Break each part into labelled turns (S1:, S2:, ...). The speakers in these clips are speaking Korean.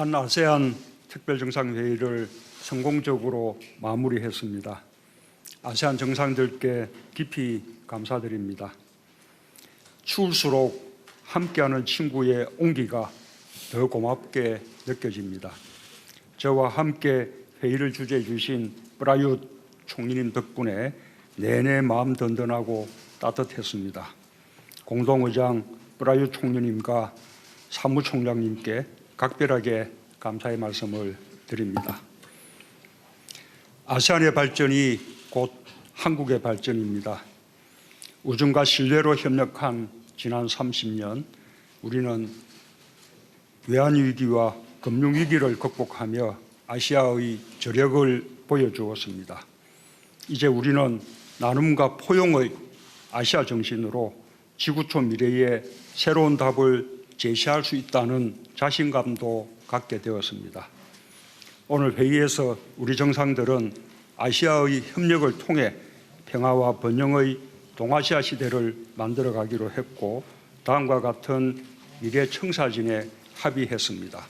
S1: 한 아세안 특별정상회의를 성공적으로 마무리했습니다. 아세안 정상들께 깊이 감사드립니다. 추울수록 함께하는 친구의 온기가 더 고맙게 느껴집니다. 저와 함께 회의를 주재해 주신 프라윷 총리님 덕분에 내내 마음 든든하고 따뜻했습니다. 공동의장 프라윷 총리님과 사무총장님께 각별하게 감사의 말씀을 드립니다. 아세안의 발전이 곧 한국의 발전입니다. 우정과 신뢰로 협력한 지난 30년, 우리는 외환위기와 금융위기를 극복하며 아시아의 저력을 보여주었습니다. 이제 우리는 나눔과 포용의 아시아 정신으로 지구촌 미래에 새로운 답을 제시할 수 있다는 자신감도 갖게 되었습니다. 오늘 회의에서 우리 정상들은 아시아의 협력을 통해 평화와 번영의 동아시아 시대를 만들어가기로 했고, 다음과 같은 미래 청사진에 합의했습니다.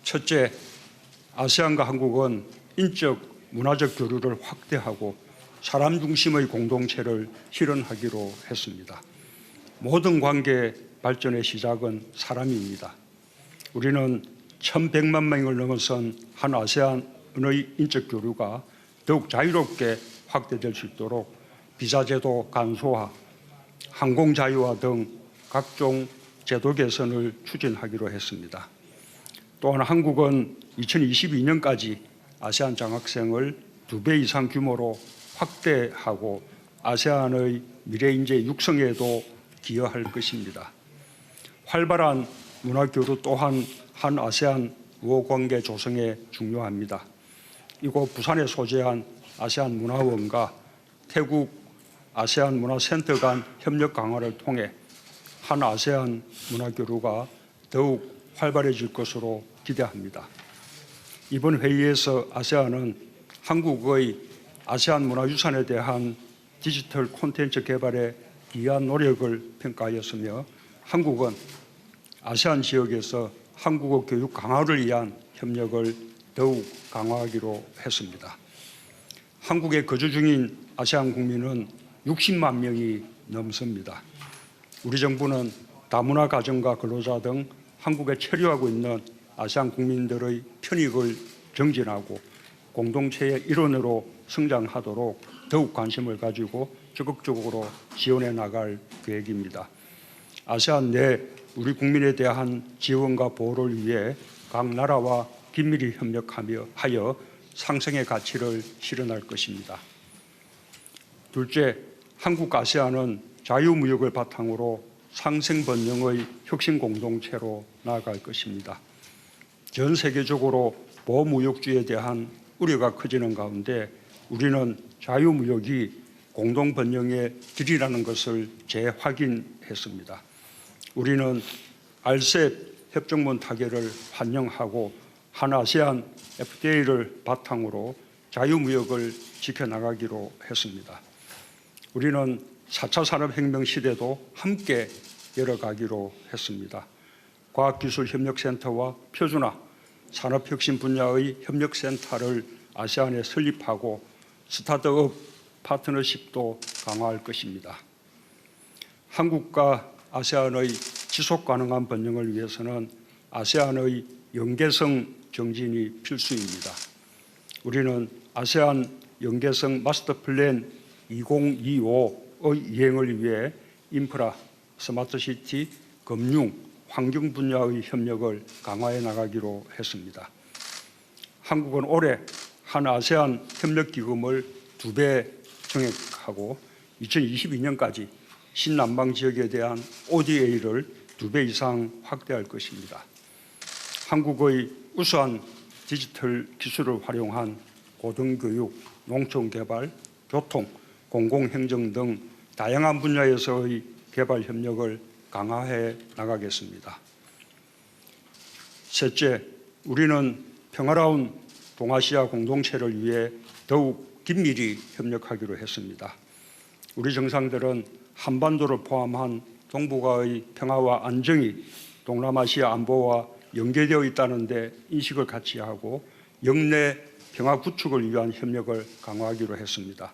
S1: 첫째, 아세안과 한국은 인적, 문화적 교류를 확대하고 사람 중심의 공동체를 실현하기로 했습니다. 모든 관계 발전의 시작은 사람입니다. 우리는 1,100만 명을 넘어선 한 아세안의 인적 교류가 더욱 자유롭게 확대될 수 있도록 비자제도 간소화, 항공자유화 등 각종 제도 개선을 추진하기로 했습니다. 또한 한국은 2022년까지 아세안 장학생을 2배 이상 규모로 확대하고 아세안의 미래인재 육성에도 기여할 것입니다. 활발한 문화교류 또한 한 아세안 우호관계 조성에 중요합니다. 이곳 부산에 소재한 아세안 문화원과 태국 아세안 문화센터 간 협력 강화를 통해 한 아세안 문화교류가 더욱 활발해질 것으로 기대합니다. 이번 회의에서 아세안은 한국의 아세안 문화유산에 대한 디지털 콘텐츠 개발에 기여한 노력을 평가하였으며, 한국은 아세안 지역에서 한국어 교육 강화를 위한 협력을 더욱 강화하기로 했습니다. 한국에 거주 중인 아세안 국민은 60만 명이 넘습니다. 우리 정부는 다문화 가정과 근로자 등 한국에 체류하고 있는 아세안 국민들의 편익을 정진하고 공동체의 일원으로 성장하도록 더욱 관심을 가지고 적극적으로 지원해 나갈 계획입니다. 아세안 내 우리 국민에 대한 지원과 보호를 위해 각 나라와 긴밀히 협력하여 상생의 가치를 실현할 것입니다. 둘째, 한국 아세안은 자유무역을 바탕으로 상생번영의 혁신 공동체로 나아갈 것입니다. 전 세계적으로 보호무역주의에 대한 우려가 커지는 가운데 우리는 자유무역이 공동번영의 길이라는 것을 재확인했습니다. 우리는 RCEP 협정문 타결을 환영하고 한 아세안 FTA를 바탕으로 자유무역을 지켜나가기로 했습니다. 우리는 4차 산업혁명 시대도 함께 열어가기로 했습니다. 과학기술협력센터와 표준화, 산업혁신 분야의 협력센터를 아세안에 설립하고 스타트업 파트너십도 강화할 것입니다. 한국과 아세안의 지속가능한 번영을 위해서는 아세안의 연계성 정진이 필수입니다. 우리는 아세안 연계성 마스터 플랜 2025의 이행을 위해 인프라, 스마트시티, 금융, 환경 분야의 협력을 강화해 나가기로 했습니다. 한국은 올해 한 아세안 협력기금을 2배 증액하고 2022년까지 신남방 지역에 대한 ODA를 2배 이상 확대할 것입니다. 한국의 우수한 디지털 기술을 활용한 고등교육, 농촌개발, 교통, 공공행정 등 다양한 분야에서의 개발 협력을 강화해 나가겠습니다. 셋째, 우리는 평화로운 동아시아 공동체를 위해 더욱 긴밀히 협력하기로 했습니다. 우리 정상들은 한반도를 포함한 동북아의 평화와 안정이 동남아시아 안보와 연계되어 있다는 데 인식을 같이 하고 영내 평화 구축을 위한 협력을 강화하기로 했습니다.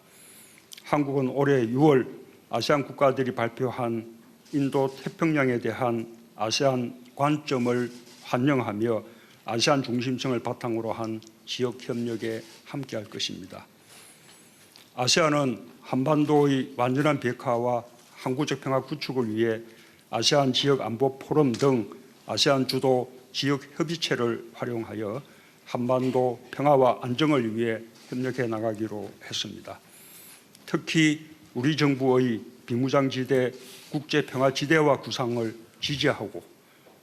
S1: 한국은 올해 6월 아세안 국가들이 발표한 인도 태평양에 대한 아세안 관점을 환영하며 아세안 중심성을 바탕으로 한 지역 협력에 함께할 것입니다. 아세안은 한반도의 완전한 비핵화와 항구적 평화 구축을 위해 아세안 지역 안보 포럼 등 아세안 주도 지역 협의체를 활용하여 한반도 평화와 안정을 위해 협력해 나가기로 했습니다. 특히 우리 정부의 비무장지대 국제평화지대화 구상을 지지하고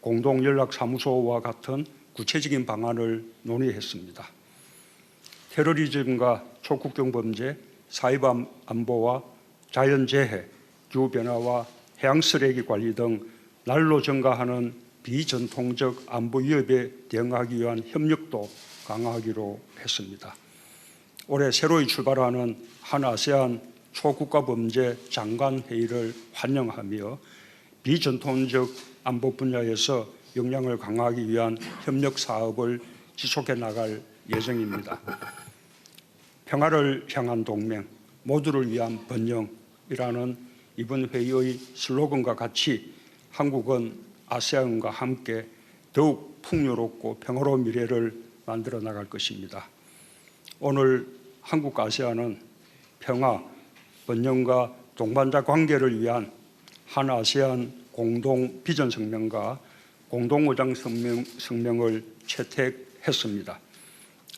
S1: 공동연락사무소와 같은 구체적인 방안을 논의했습니다. 테러리즘과 초국경 범죄, 사이버 안보와 자연재해, 기후변화와 해양쓰레기 관리 등 날로 증가하는 비전통적 안보 위협에 대응하기 위한 협력도 강화하기로 했습니다. 올해 새로이 출발하는 한아세안 초국가 범죄 장관 회의를 환영하며 비전통적 안보 분야에서 역량을 강화하기 위한 협력 사업을 지속해 나갈 예정입니다. 평화를 향한 동맹, 모두를 위한 번영이라는 이번 회의의 슬로건과 같이 한국은 아세안과 함께 더욱 풍요롭고 평화로운 미래를 만들어 나갈 것입니다. 오늘 한국과 아세안은 평화, 번영과 동반자 관계를 위한 한아세안 공동 비전 성명과 공동 의장 성명을 채택했습니다.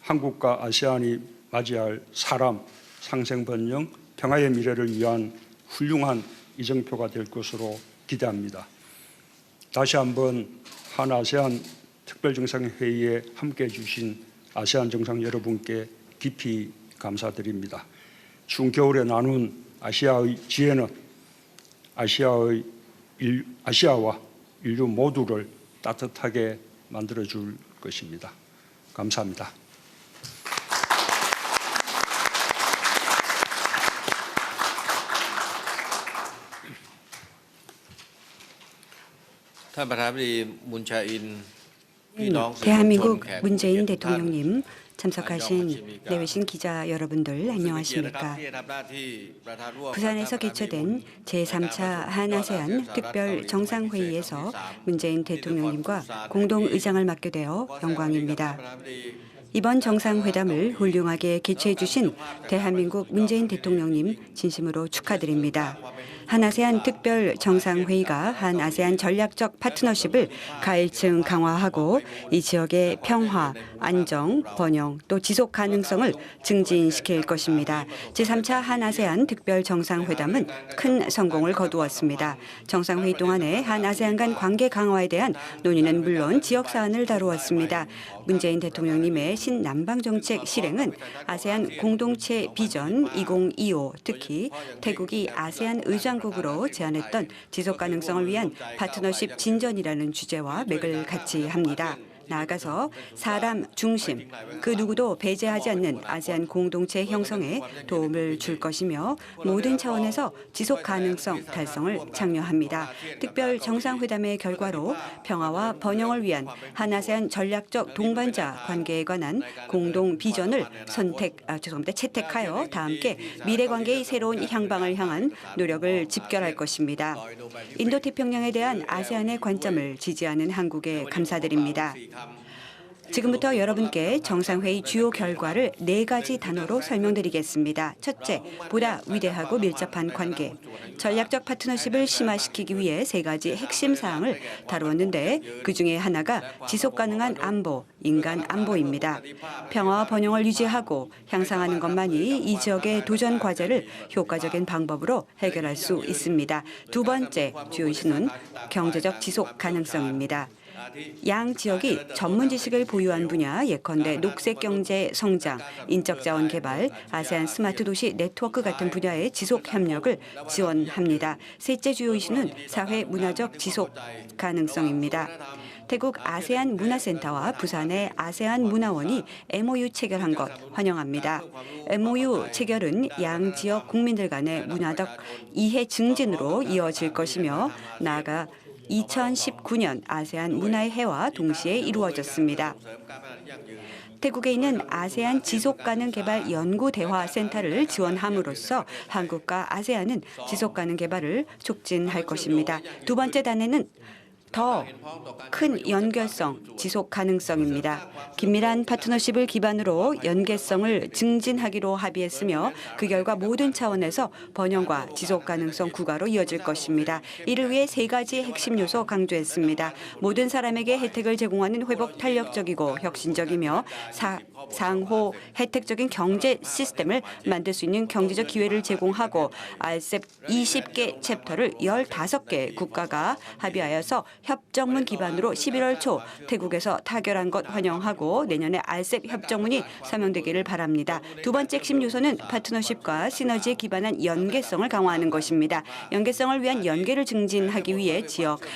S1: 한국과 아세안이 맞이할 사람, 상생 번영, 평화의 미래를 위한 훌륭한 이정표가 될 것으로 기대합니다. 다시 한번 한아세안 특별정상회의에 함께해 주신 아세안 정상 여러분께 깊이 감사드립니다. 추운 겨울에 나눈 아시아의 지혜는 아시아와 인류 모두를 따뜻하게 만들어줄 것입니다. 감사합니다.
S2: 대한민국 문재인 대통령님, 참석하신 내외신 기자 여러분들 안녕하십니까? 부산에서 개최된 제3차 한아세안 특별 정상회의에서 문재인 대통령님과 공동의장을 맡게 되어 영광입니다. 이번 정상회담을 훌륭하게 개최해 주신 대한민국 문재인 대통령님 진심으로 축하드립니다. 한아세안 특별 정상회의가 한아세안 전략적 파트너십을 가일층 강화하고 이 지역의 평화, 안정, 번영 또 지속 가능성을 증진시킬 것입니다. 제3차 한아세안 특별 정상회담은 큰 성공을 거두었습니다. 정상회의 동안에 한아세안 간 관계 강화에 대한 논의는 물론 지역 사안을 다루었습니다. 문재인 대통령님의 신남방정책 실행은 아세안 공동체 비전 2025, 특히 태국이 아세안 의장국으로 제안했던 지속 가능성을 위한 파트너십 진전이라는 주제와 맥을 같이 합니다. 나아가서 사람 중심, 그 누구도 배제하지 않는 아세안 공동체 형성에 도움을 줄 것이며 모든 차원에서 지속 가능성 달성을 장려합니다. 특별 정상회담의 결과로 평화와 번영을 위한 한아세안 전략적 동반자 관계에 관한 공동 비전을 채택하여 다 함께 미래 관계의 새로운 향방을 향한 노력을 집결할 것입니다. 인도태평양에 대한 아세안의 관점을 지지하는 한국에 감사드립니다. 지금부터 여러분께 정상회의 주요 결과를 4가지 단어로 설명드리겠습니다. 첫째, 보다 위대하고 밀접한 관계. 전략적 파트너십을 심화시키기 위해 3가지 핵심 사항을 다루었는데 그중에 하나가 지속가능한 안보, 인간 안보입니다. 평화와 번영을 유지하고 향상하는 것만이 이 지역의 도전 과제를 효과적인 방법으로 해결할 수 있습니다. 두 번째, 주요 이슈는 경제적 지속 가능성입니다. 양 지역이 전문 지식을 보유한 분야 예컨대 녹색경제 성장, 인적자원 개발, 아세안 스마트 도시 네트워크 같은 분야의 지속 협력을 지원합니다. 셋째 주요 이슈는 사회 문화적 지속 가능성입니다. 태국 아세안 문화센터와 부산의 아세안 문화원이 MOU 체결한 것 환영합니다. MOU 체결은 양 지역 국민들 간의 문화적 이해 증진으로 이어질 것이며 나아가 2019년 아세안 문화의 해와 동시에 이루어졌습니다. 태국에 있는 아세안 지속가능 개발 연구대화센터를 지원함으로써 한국과 아세안은 지속가능 개발을 촉진할 것입니다. 두 번째 단에는 더 큰 연결성, 지속 가능성입니다. 긴밀한 파트너십을 기반으로 연계성을 증진하기로 합의했으며 그 결과 모든 차원에서 번영과 지속 가능성 국가로 이어질 것입니다. 이를 위해 세 가지 핵심 요소 강조했습니다. 모든 사람에게 혜택을 제공하는 회복 탄력적이고 혁신적이며 상호 혜택적인 경제 시스템을 만들 수 있는 경제적 기회를 제공하고 RCEP 20개 챕터를 15개 국가가 합의하여서 협정문 기반으로 11월 초 태국에서 타결한 것 환영하고 내년에 RCEP 협정문이 서명되기를 바랍니다. 두 번째 핵심 요소는 파트너십과 시너지에 기반한 연계성을 강화하는 것입니다. 연계성을 위한 연계를 증진하기 위해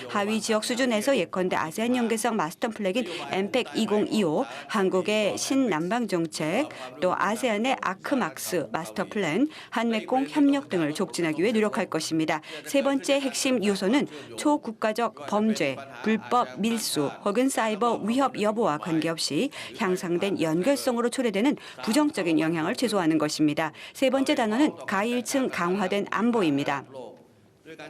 S2: 하위 지역 수준에서 예컨대 아세안 연계성 마스터 플랜인 MPEC 2025, 한국의 신남방 정책, 또 아세안의 아크막스 마스터 플랜, 한메콩 협력 등을 촉진하기 위해 노력할 것입니다. 세 번째 핵심 요소는 초국가적 범죄, 불법 밀수 혹은 사이버 위협 여부와 관계없이 향상된 연결성으로 초래되는 부정적인 영향을 최소화하는 것입니다. 세 번째 단어는 가일층 강화된 안보입니다.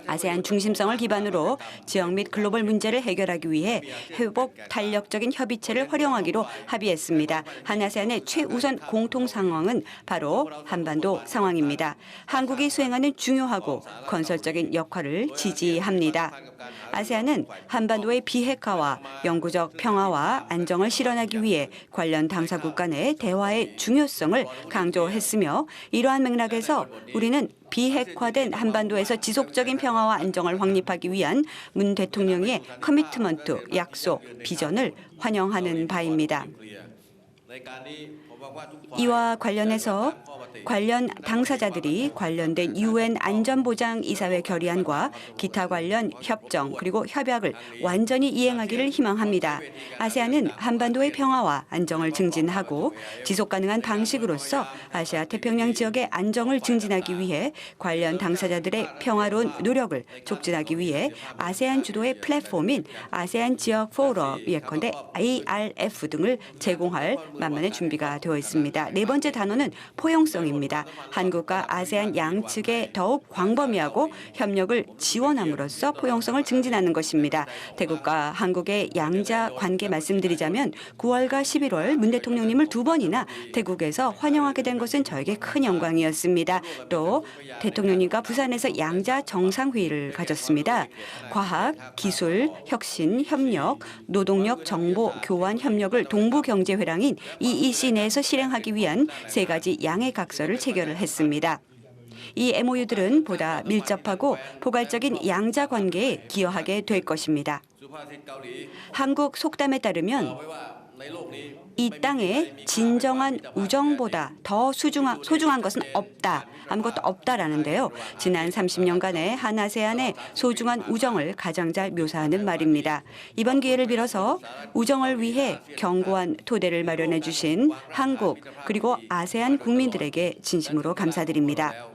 S2: 아세안 중심성을 기반으로 지역 및 글로벌 문제를 해결하기 위해 회복 탄력적인 협의체를 활용하기로 합의했습니다. 한아세안의 최우선 공통 상황은 바로 한반도 상황입니다. 한국이 수행하는 중요하고 건설적인 역할을 지지합니다. 아세안은 한반도의 비핵화와 영구적 평화와 안정을 실현하기 위해 관련 당사국 간의 대화의 중요성을 강조했으며 이러한 맥락에서 우리는 비핵화된 한반도에서 지속적인 평화와 안정을 확립하기 위한 문 대통령의 커미트먼트, 약속, 비전을 환영하는 바입니다. 이와 관련해서 관련 당사자들이 관련된 UN 안전보장이사회 결의안과 기타 관련 협정 그리고 협약을 완전히 이행하기를 희망합니다. 아세안은 한반도의 평화와 안정을 증진하고 지속가능한 방식으로서 아시아 태평양 지역의 안정을 증진하기 위해 관련 당사자들의 평화로운 노력을 촉진하기 위해 아세안 주도의 플랫폼인 아세안 지역 포럼, 예컨대 ARF 등을 제공할 만반의 준비가 되어 있습니다. 네 번째 단어는 포용성입니다. 한국과 아세안 양측에 더욱 광범위하고 협력을 지원함으로써 포용성을 증진하는 것입니다. 태국과 한국의 양자 관계 말씀드리자면 9월과 11월 문 대통령님을 두 번이나 태국에서 환영하게 된 것은 저에게 큰 영광이었습니다. 또 대통령님과 부산에서 양자 정상회의를 가졌습니다. 과학, 기술, 혁신, 협력, 노동력, 정보, 교환 협력을 동부경제회랑인 EEC 내에서 실행하기 위한 세 가지 양해 각서를 체결을 했습니다. 이 MOU들은 보다 밀접하고 포괄적인 양자 관계에 기여하게 될 것입니다. 한국 속담에 따르면 이 땅에 진정한 우정보다 더 소중한 것은 없다. 아무것도 없다라는데요. 지난 30년간의 한아세안의 소중한 우정을 가장 잘 묘사하는 말입니다. 이번 기회를 빌어서 우정을 위해 견고한 토대를 마련해 주신 한국 그리고 아세안 국민들에게 진심으로 감사드립니다.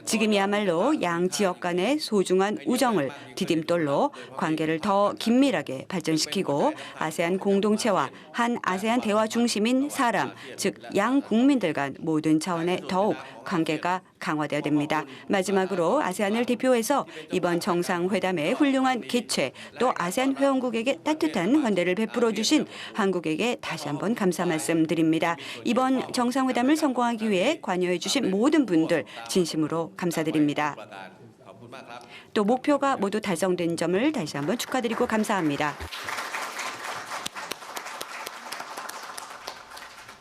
S2: 지금이야말로 양 지역 간의 소중한 우정을 디딤돌로 관계를 더 긴밀하게 발전시키고 아세안 공동체와 한 아세안 대화 중심인 사람, 즉 양 국민들 간 모든 차원의 더욱 관계가 강화되어야 됩니다. 마지막으로 아세안을 대표해서 이번 정상회담의 훌륭한 개최 또 아세안 회원국에게 따뜻한 환대를 베풀어 주신 한국에게 다시 한번 감사 말씀드립니다. 이번 정상회담을 성공하기 위해 관여해 주신 모든 분들 진심으로 감사드립니다. 또 목표가 모두 달성된 점을 다시 한번 축하드리고 감사합니다.